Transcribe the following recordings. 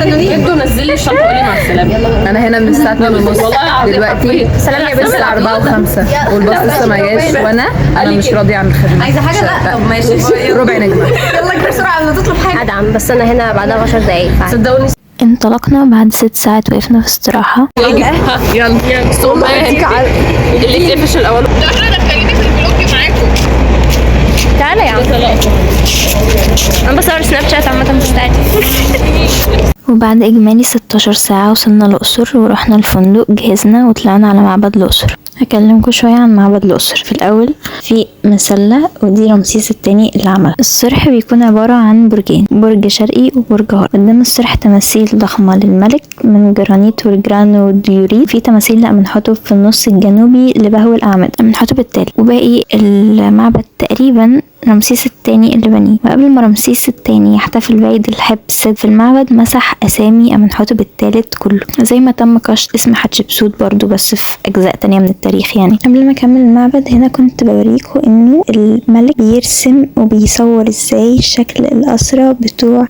انتوا نزل لي الشنطه وقولي مع السلامه. انا هنا من الساعه 2:30 دلوقتي. سلام يا بنت. 4 و5 والباص لسه ما جاش، وانا مش راضيه عن الخدمه. عايزه حاجه؟ لا طب ماشي ربع نجمه. يلا اجري بسرعه قبل ما تطلب حاجه. ادعم بس انا هنا بعدها 10 دقايق. صدقوني. انطلقنا بعد 6 ساعات وقفنا في استراحة. يلا صومال اللي اتقفش الاول. احنا دخليني في الفلوج معاكم. تعالى يا عم. انا بصور سناب شات عامة بتاعتي. وبعد إجمالي 16 ساعة وصلنا الأقصر ورحنا الفندق، جهزنا وطلعنا على معبد الأقصر. هكلمكم شوية عن معبد الأقصر. في الأول في مسلة، ودي رمسيس الثاني اللي عملها. الصرح بيكون عبارة عن برجين، برج شرقي وبرج غربي. قدام الصرح تماثيل ضخمة للملك من جرانيت والجرانو ديوريت. في تماثيل لأمنحتب في النص الجنوبي لبهو الأعمدة أمنحتب التالي. وباقي المعبد تقريبا رمسيس الثاني اللي بنيه. وقبل ما رمسيس الثاني يحتفل بعيد الحبس في المعبد، مسح اسامي امنحتب الثالث كله، زي ما تم كشف اسم حتشبسوت برضو بس في اجزاء تانية من التاريخ. يعني قبل ما اكمل المعبد هنا كنت بوريكم انه الملك بيرسم وبيصور ازاي شكل الاسرى بتوع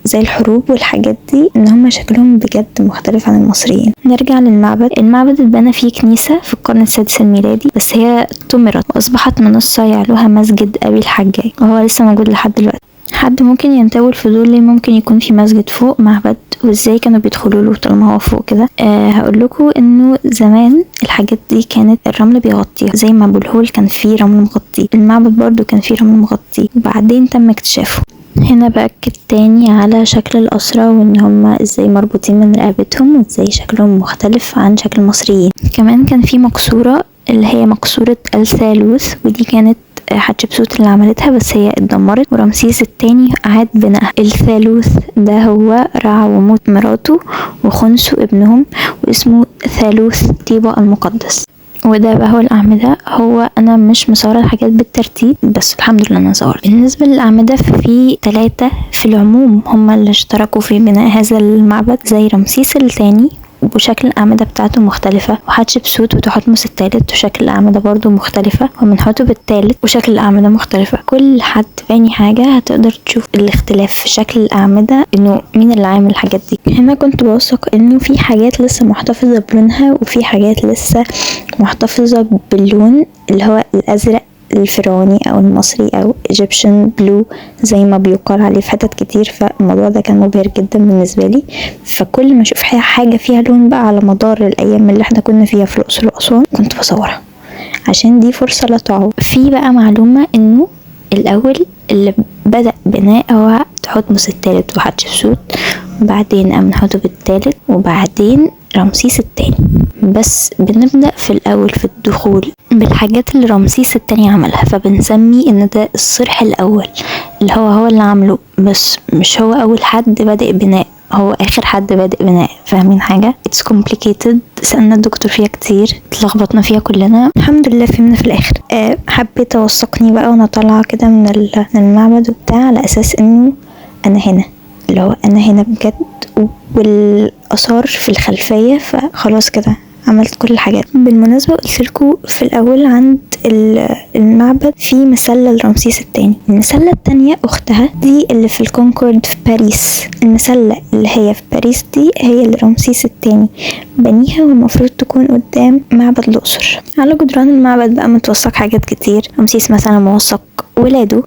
زي الحروب والحاجات دي، ان هم شكلهم بجد مختلف عن المصريين. نرجع للمعبد. المعبد اتبنى فيه كنيسة في القرن السادس الميلادي، بس هي تمرت واصبحت منصة يعلوها مسجد ابي الحجاج، وهو لسه موجود لحد دلوقتي. حد ممكن ينتوي الفضول ليه ممكن يكون في مسجد فوق معبد، وازاي كانوا بيدخلوا له طالما هو فوق كده. هقول لكم انه زمان الحاجات دي كانت الرمل بيغطيها، زي ما ابو الهول كان فيه رمل مغطيه، المعبد برضو كان فيه رمل مغطيه، وبعدين تم اكتشافه. هنا بأكد تاني على شكل الأسرة وإن هما إزاي مربوطين من رقبتهم وإزاي شكلهم مختلف عن شكل المصريين. كمان كان في مقصورة اللي هي مقصورة الثالوث، ودي كانت حتشبسوت اللي عملتها بس هي اتدمرت، ورمسيس الثاني أعاد بنائها. الثالوث ده هو رع وموت مراته وخنسو ابنهم، واسمه ثالوث طيبة المقدس. وده بهو الأعمدة. هو أنا مش مصورة الحاجات بالترتيب بس الحمد لله أنا صورت. بالنسبة للأعمدة في 3 في العموم هم اللي اشتركوا في بناء هذا المعبد، زي رمسيس الثاني وشكل الأعمدة بتاعته مختلفة، وحتشبسوت وتحتمس الثالث وشكل الأعمدة برضو مختلفة، ومنحتب الثالث وشكل الأعمدة مختلفة. كل حد باني حاجة هتقدر تشوف الاختلاف في شكل الأعمدة، انه مين اللي عامل الحاجات دي. هنا كنت بوثق انه في حاجات لسه محتفظة بلونها وفي حاجات لسه محتفظة باللون اللي هو الأزرق الفرعوني او المصري او ايجيبشن بلو زي ما بيقال عليه في حتت كتير. فالموضوع ده كان مبهر جدا بالنسبه لي. فكل ما اشوف حاجه فيها لون بقى على مدار الايام اللي احنا كنا فيها في الاقصر واسوان كنت بصورها، عشان دي فرصه لا تعوض. في بقى معلومه انه الاول اللي بدأ بناء هو تحتمس الثالث وحتشبسوت، وبعدين امنحتب الثالث، وبعدين رمسيس الثاني. بس بنبدأ في الأول في الدخول بالحاجات اللي رمسيس الثاني عملها، فبنسمي ان ده الصرح الأول اللي هو اللي عمله، بس مش هو أول حد بدأ بناء، هو آخر حد بادئ بناء. فاهمين حاجة؟ It's complicated. سألنا الدكتور فيها كتير، اتلخبطنا فيها كلنا، الحمد لله فهمنا في الآخر. حبيت أوثقني بقى وانا طالعة كده من المعبد وبتاع، على أساس انه أنا هنا، اللي هو أنا هنا بجد، والآثار في الخلفية، فخلاص كده عملت كل الحاجات. بالمناسبة قلتلكوا في الأول عند المعبد في مسلة لرمسيس الثاني. المسلة التانية أختها دي اللي في الكونكورد في باريس. المسلة اللي هي في باريس دي هي اللي رمسيس الثاني بنيها، والمفروض تكون قدام معبد الأقصر. على جدران المعبد بقى متوثق حاجات كتير. رمسيس مثلا موثق ولاده،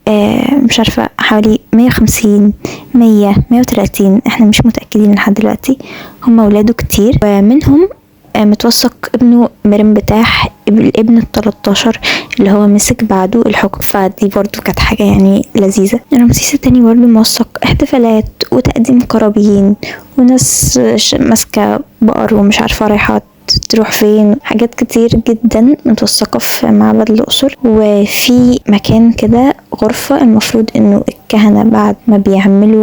مش عارفة حوالي 150 100 130، احنا مش متأكدين لحد دلوقتي. هم ولاده كتير، ومنهم متوثق ابنه مرنبتاح الابن ال13 اللي هو مسك بعده الحكم. فدي برضو كانت حاجة يعني لذيذة. رمسيس الثاني برضو موثق احتفالات وتقديم قرابين وناس ماسكة بقر ومش عارفة رايحة تروح فين، حاجات كتير جدا متوثقة في معبد الأقصر. وفي مكان كده غرفة المفروض انه الكهنة بعد ما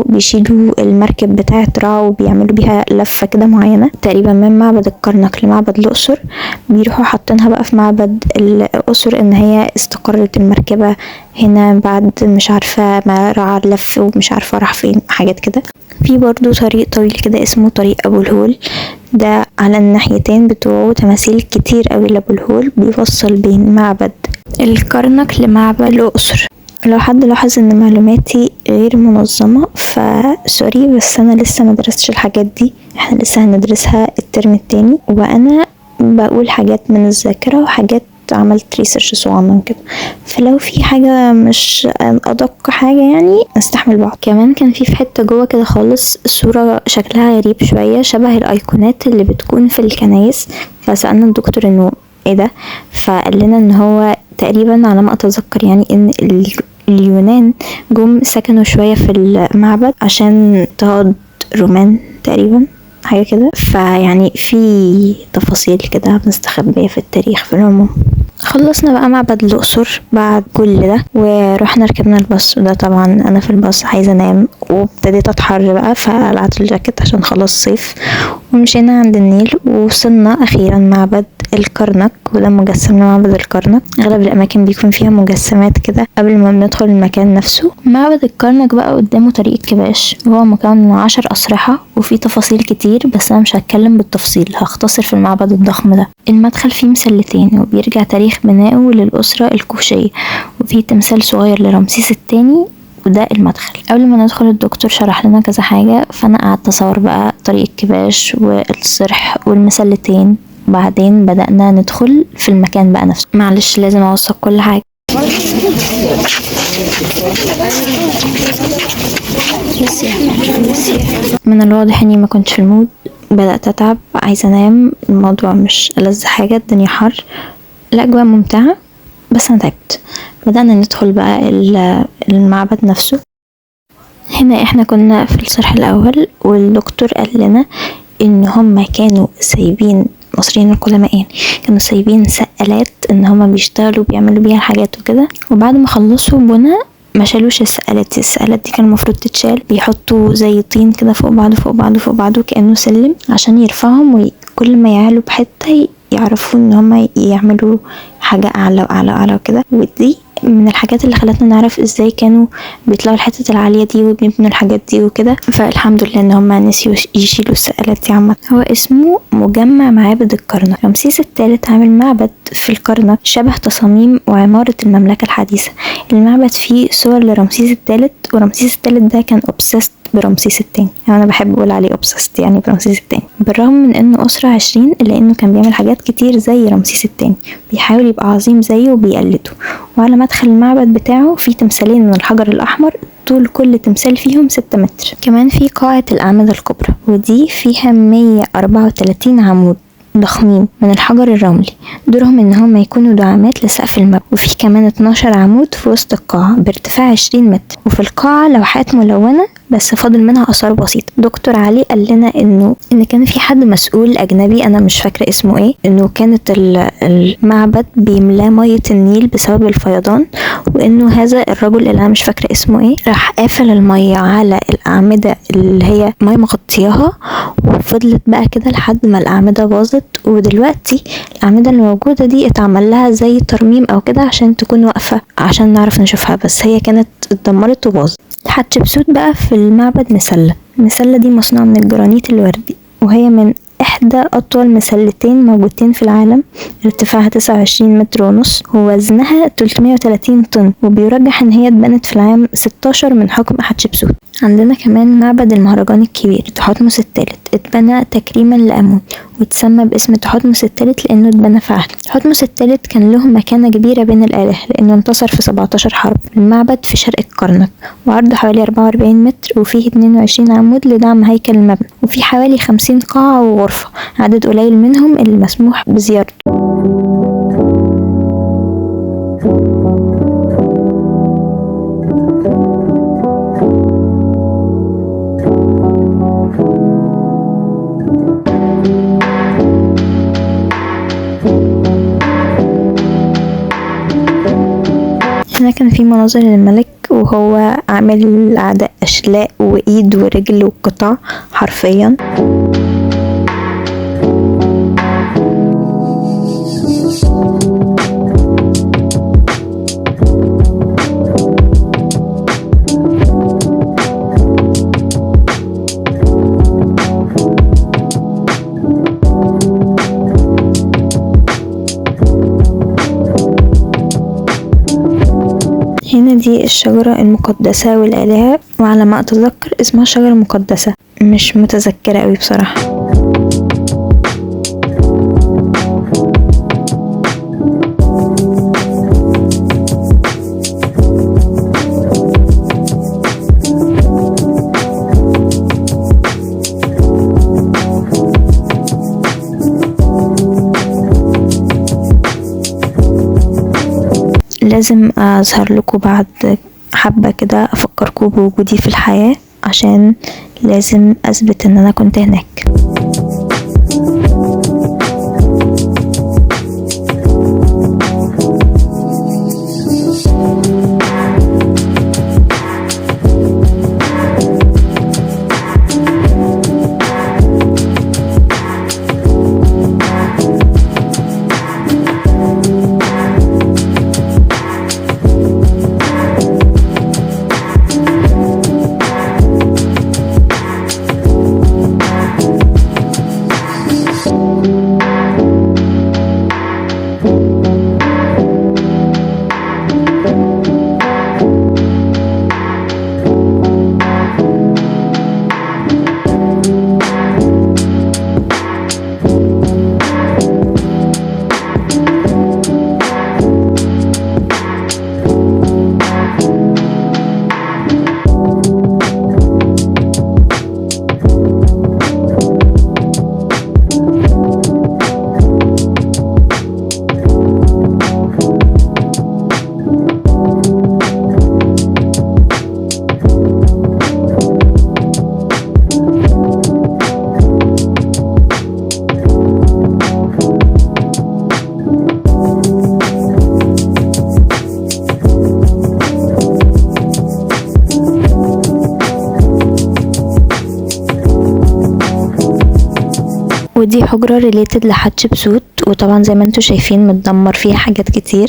بيشيلوا المركب بتاعة رع وبيعملوا بيها لفة كده معينة تقريبا من معبد الكرنك لمعبد الأقصر، بيروحوا حاطينها بقى في معبد الأقصر ان هي استقرت المركبة هنا بعد مش عارفة ما رع لف ومش عارفة راح فين، حاجات كده. في برضو طريق طويل كده اسمه طريق أبو الهول، ده على الناحيتين بتوعه تماثيل كتير قوي لأبو الهول، بيوصل بين معبد الكرنك لمعبد الأقصر. لو حد لاحظ ان معلوماتي غير منظمة فسوري، بس انا لسه ما درستش الحاجات دي، احنا لسه هندرسها الترم التاني، وانا بقول حاجات من الذاكرة وحاجات عملت ريسيرش صغنن كده، فلو في حاجة مش ادق حاجة يعني نستحمل بعض. كمان كان في حتة جوه كده خالص صورة شكلها غريب شوية شبه الايقونات اللي بتكون في الكنايس، فسألنا الدكتور انه ايه ده، فقال لنا ان هو تقريبا على ما اتذكر يعني ان اليونان جم سكنوا شوية في المعبد عشان اضطهاد رومان تقريبا حاجة كده، فيعني في تفاصيل كده مستخبية في التاريخ في العموم. خلصنا بقى معبد الأقصر بعد كل ده ورحنا ركبنا الباص، وده طبعا انا في الباص عايزة انام وابتديت اتحر بقى فقلعت الجاكيت عشان خلاص صيف، ومشينا عند النيل ووصلنا اخيرا معبد الكرنك، وده مجسم لمعبد الكرنك. اغلب الاماكن بيكون فيها مجسمات كده قبل ما بندخل المكان نفسه. معبد الكرنك بقى قدامه طريق كباش، وهو مكون من 10 أسرحة وفيه تفاصيل كتير، بس انا مش هتكلم بالتفصيل، هختصر في المعبد الضخم ده. المدخل فيه مسلتين وبيرجع تاريخ بنائه للأسرة الكوشية، وفيه تمثال صغير لرمسيس الثاني، وده المدخل. قبل ما ندخل الدكتور شرح لنا كذا حاجة، فانا قعدت اصور بقى طريق الكباش والصرح والمسلتين، وبعدين بدأنا ندخل في المكان بقى نفسه. معلش لازم اوثق كل حاجة. من الواضح اني ما كنتش في المود، بدأت اتعب عايزة انام، الموضوع مش ألذ حاجة، الدنيا حر، الاجواء ممتعة بس انا تعبت. بدأنا ندخل بقى المعبد نفسه. هنا احنا كنا في الصرح الاول، والدكتور قال لنا ان هم كانوا سايبين المصريين القدماء يعني كانوا سايبين سقالات ان هم بيشتغلوا بيعملوا بيها الحاجات وكده، وبعد ما خلصوا بنا ما شالوش السقالات دي كان المفروض تتشال، بيحطوا زي طين كده فوق بعضه فوق بعضه فوق بعضه كأنه سلم عشان يرفعهم، وكل ما يعلوا بحتة يعرفوا ان هم يعملوا حاجة اعلى واعلى واعلى وكده. ودي من الحاجات اللي خلتنا نعرف ازاي كانوا بيطلعوا الحتة العالية دي وبيبنوا الحاجات دي وكده، فالحمد لله ان هم نسيوا يشيلوا السقالات دي عامة. هو اسمه مجمع معابد الكرنك. رمسيس الثالث عامل معبد في الكرنك شبه تصاميم وعمارة المملكة الحديثة. المعبد فيه صور لرمسيس الثالث، ورمسيس الثالث ده كان obsessed برمسيس الثاني، يعني انا بحب اقول عليه obsessed يعني برمسيس الثاني، بالرغم من انه اسرة 20 الا انه كان بيعمل حاجات كتير زي رمسيس الثاني، بيحاول يبقى عظيم زيه وبيقلده. وعلى مدخل المعبد بتاعه في تمثالين من الحجر الاحمر، طول كل تمثال فيهم 6 متر. كمان في قاعة الأعمدة الكبرى، ودي فيها 134 عمود ضخمين من الحجر الرملي، دورهم ان هم يكونوا دعامات لسقف المبنى. وفي كمان 12 عمود في وسط القاعة بارتفاع 20 متر، وفي القاعة لوحات ملونة بس فاضل منها آثار بسيطة. دكتور علي قال لنا ان كان في حد مسؤول اجنبي انا مش فاكرة اسمه ايه، انه كانت المعبد بيملاه مية النيل بسبب الفيضان، وانه هذا الرجل اللي انا مش فاكرة اسمه ايه راح قافل المية على الأعمدة اللي هي مية مغطياها، وفضلت بقى كده لحد ما الأعمدة باظت. ودلوقتي الأعمدة اللي موجودة دي اتعمل لها زي ترميم او كده عشان تكون واقفة عشان نعرف نشوفها، بس هي كانت اتدمرت وباظت. حتشبسوت بقى في المعبد مسلة دي مصنوعة من الجرانيت الوردي، وهي من احدى اطول مسلتين موجودين في العالم، ارتفاعها 29 متر ونص ووزنها 330 طن، وبيرجح ان هي اتبنت في العام 16 من حكم حتشبسوت. عندنا كمان معبد المهرجان الكبير تحتمس الثالث، اتبنى تكريما لآمون واتسمى باسم تحتمس الثالث لانه اتبنى في عهد تحتمس الثالث. كان له مكانة كبيرة بين الآلهة لانه انتصر في 17 حرب. المعبد في شرق الكرنك وعرضه حوالي 44 متر، وفيه 22 عمود لدعم هيكل المبنى، وفيه حوالي 50 قاعة وغرفة، عدد قليل منهم اللي مسموح بزيارته. هنا كان في مناظر للملك وهو عامل الأعداء أشلاء وإيد ورجل وقطع حرفيا. دي الشجرة المقدسة والآلهة، وعلى ما أتذكر اسمها شجرة مقدسة، مش متذكرة قوي بصراحة. لازم أظهر لكم بعد حبة كده أفكركم بوجودي في الحياة، عشان لازم أثبت إن أنا كنت هناك. ودي حجرة ريليتد لحتشبسوت، وطبعا زي ما انتوا شايفين متدمر فيها حاجات كتير،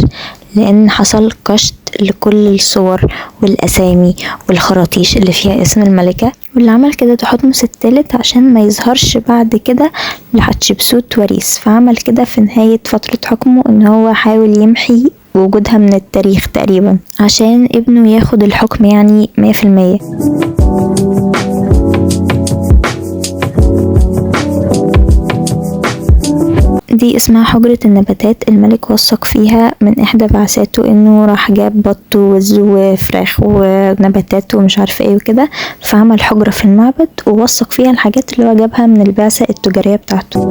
لان حصل قشط لكل الصور والاسامي والخراطيش اللي فيها اسم الملكة. واللي عمل كده تحتمس الثالث عشان ما يظهرش بعد كده لحتشبسوت وريث، فعمل كده في نهاية فترة حكمه ان هو حاول يمحي وجودها من التاريخ تقريبا، عشان ابنه ياخد الحكم يعني 100%. دي اسمها حجرة النباتات. الملك وثق فيها من احدى بعثاته انه راح جاب بط ووز وفراخ ونباتات ومش عارفه ايه وكده، فعمل حجرة في المعبد ووثق فيها الحاجات اللي هو جابها من البعثة التجارية بتاعته.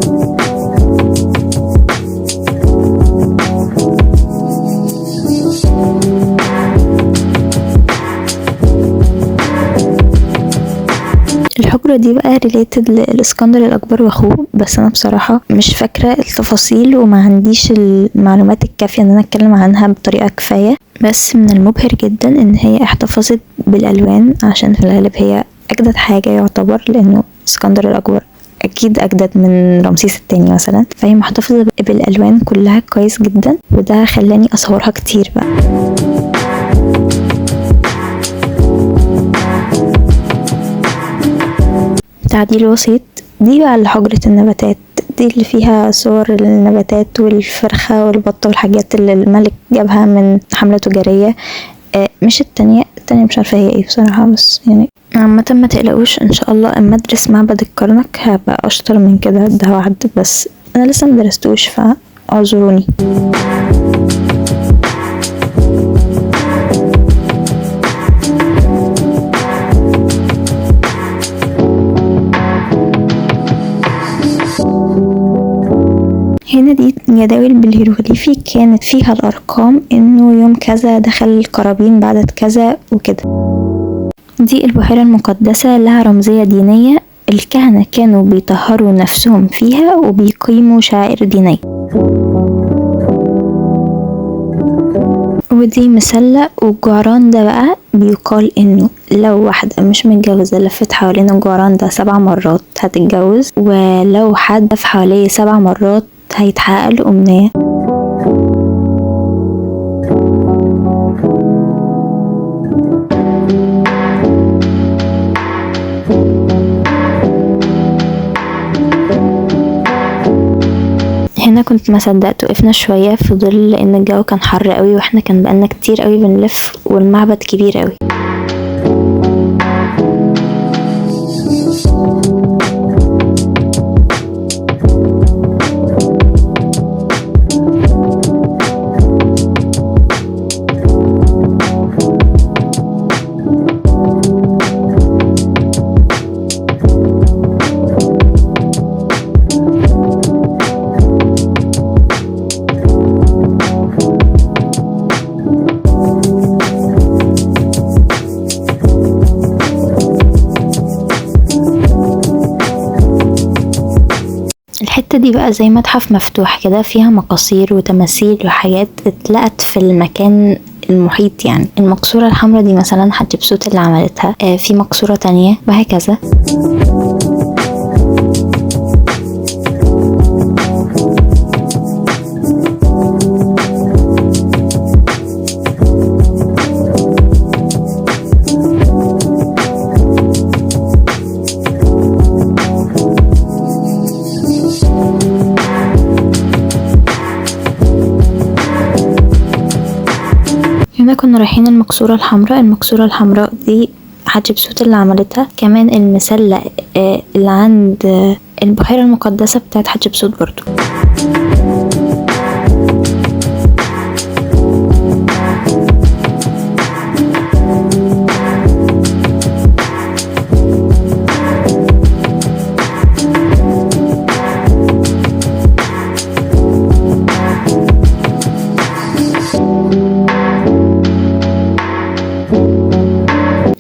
الحجرة دي بقى ريليتد للإسكندر الأكبر وأخوه، بس أنا بصراحة مش فاكرة التفاصيل وما عنديش المعلومات الكافية إن أنا أتكلم عنها بطريقة كفاية. بس من المبهر جدا إن هي احتفظت بالألوان، عشان في الغالب هي أجدد حاجة يعتبر، لأنه اسكندر الأكبر أكيد أجدد من رمسيس الثاني مثلا، فهي محتفظة بالألوان كلها كويس جدا، وده خلاني أصورها كتير بقى. تعديل بسيط. دي بقى اللي حجرة النباتات، دي اللي فيها صور النباتات والفرخة والبطة والحاجات اللي الملك جابها من حملة تجارية. مش التانية مش عارفة هي ايه بصراحة، بس يعني عامة ما تقلقوش، ان شاء الله اما ادرس معبد الكرنك هبقى اشطر من كده، ده وعد، بس انا لسه مدرستوش فاعذروني. هنا دي جداول بالهيروغليفي كانت فيها الأرقام، إنه يوم كذا دخل القرابين بعدد كذا وكده. دي البحيرة المقدسة، لها رمزية دينية، الكهنة كانوا بيطهروا نفسهم فيها وبيقيموا شعائر دينية. ودي مسلة، والجعران ده بقى بيقال إنه لو واحدة مش متجوزة لفت حوالين الجعران ده 7 مرات هتتجوز، ولو حد لف حواليه 7 مرات هيتحقق له أمنية. هنا كنت ما صدقت وقفنا شويه في ظل لان الجو كان حر قوي واحنا كان بقالنا كتير قوي بنلف والمعبد كبير قوي. الحتة دي بقى زي متحف مفتوح كده فيها مقاصير وتماثيل وحاجات اتلقت في المكان المحيط. يعني المقصورة الحمراء دي مثلا حتشبسوت اللي عملتها، في مقصورة تانية وهكذا. هنا كنا رايحين المقصورة الحمراء. المقصورة الحمراء دي حتشبسوت اللي عملتها، كمان المسلة اللي عند البحيرة المقدسة بتاعت حتشبسوت برضو.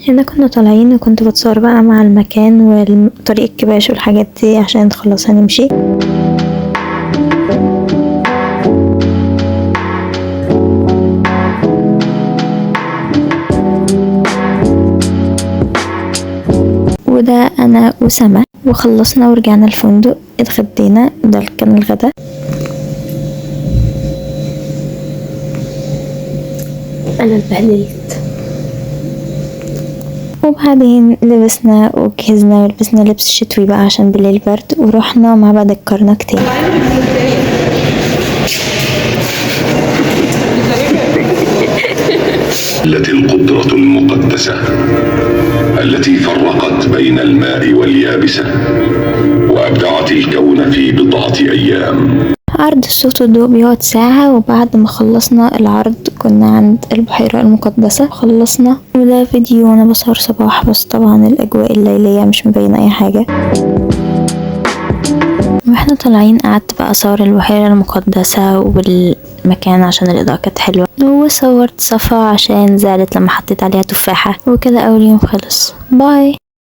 هنا كنا طالعين وكنت بتصور بقى مع المكان وطريق الكباش والحاجات دي عشان خلاص هنمشي. وده انا وسما، وخلصنا ورجعنا الفندق اتغدينا. ده كان الغدا. انا اتبهدلت. وبعدين لبسنا وجهزنا ولبسنا لبس شتوي بقى عشان بالليل برد، ورحنا معبد الكرنك تاني. التي القدرة المقدسة التي فرقت بين الماء واليابسة وأبدعت الكون في بضعة أيام. عرض الصوت والضوء بيقعد ساعة، وبعد ما خلصنا العرض كنا عند البحيرة المقدسة خلصنا. وده فيديو وانا بصور صباح، بس طبعا الأجواء الليلية مش مبينة أي حاجة. واحنا طالعين قعدت بقى أصور البحيرة المقدسة والمكان عشان الإضاءة كانت حلوة، وصورت صفا عشان زعلت لما حطيت عليها تفاحة. وكده أول يوم خلص. باي.